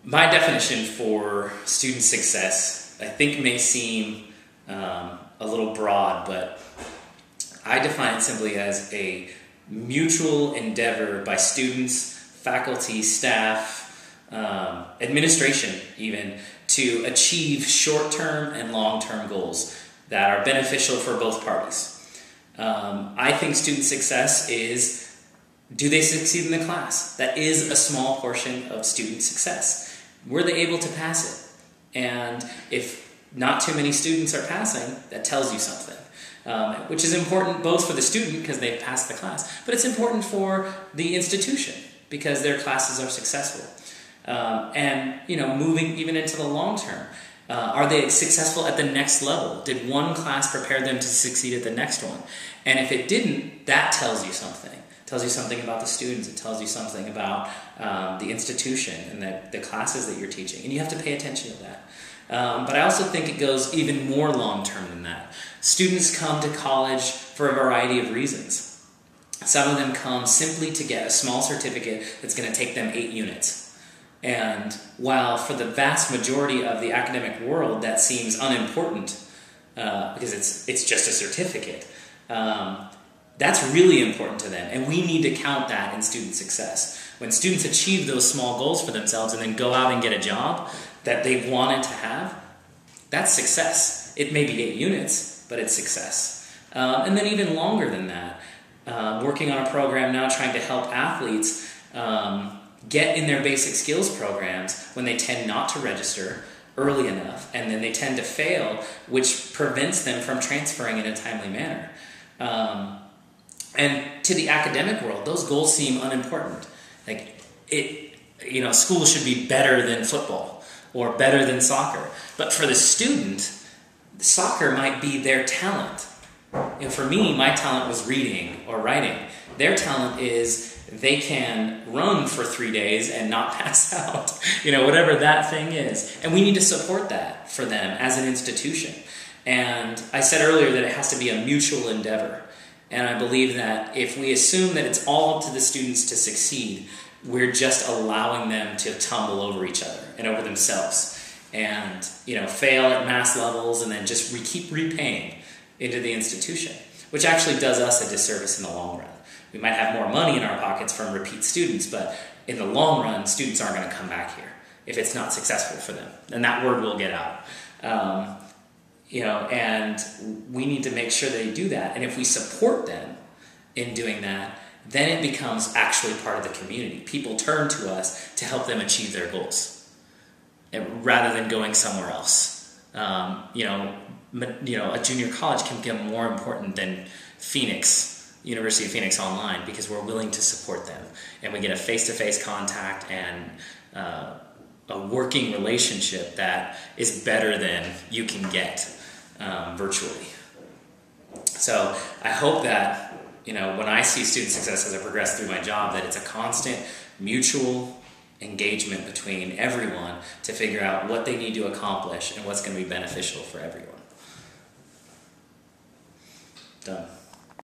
My definition for student success, I think, may seem a little broad, but I define it simply as a mutual endeavor by students, faculty, staff, administration even, to achieve short-term and long-term goals that are beneficial for both parties. I think student success is, do they succeed in the class? That is a small portion of student success. Were they able to pass it? And if not too many students are passing, that tells you something. Which is important both for the student because they've passed the class, but it's important for the institution because their classes are successful. And moving even into the long term, are they successful at the next level? Did one class prepare them to succeed at the next one? And if it didn't, that tells you something. It tells you something about the students. It tells you something about the institution and the classes that you're teaching. And you have to pay attention to that. But I also think it goes even more long-term than that. Students come to college for a variety of reasons. Some of them come simply to get a small certificate that's going to take them 8 units. And while for the vast majority of the academic world that seems unimportant, because it's just a certificate, that's really important to them. And we need to count that in student success. When students achieve those small goals for themselves and then go out and get a job that they've wanted to have, that's success. It may be 8 units, but it's success. And then even longer than that, working on a program now trying to help athletes get in their basic skills programs when they tend not to register early enough, and then they tend to fail, which prevents them from transferring in a timely manner. And to the academic world, those goals seem unimportant. Like, school should be better than football or better than soccer. But for the student, soccer might be their talent. For me, my talent was reading or writing. Their talent is they can run for 3 days and not pass out, whatever that thing is. And we need to support that for them as an institution. And I said earlier that it has to be a mutual endeavor. And I believe that if we assume that it's all up to the students to succeed, we're just allowing them to tumble over each other and over themselves and, fail at mass levels and then just keep repaying into the institution, which actually does us a disservice in the long run. We might have more money in our pockets from repeat students, but in the long run, students aren't going to come back here if it's not successful for them. And that word will get out. And we need to make sure they do that. And if we support them in doing that, then it becomes actually part of the community. People turn to us to help them achieve their goals, rather than going somewhere else. A junior college can become more important than University of Phoenix Online, because we're willing to support them. And we get a face-to-face contact and a working relationship that is better than you can get virtually. So I hope that, when I see student success as I progress through my job, that it's a constant mutual engagement between everyone to figure out what they need to accomplish and what's going to be beneficial for everyone. Done.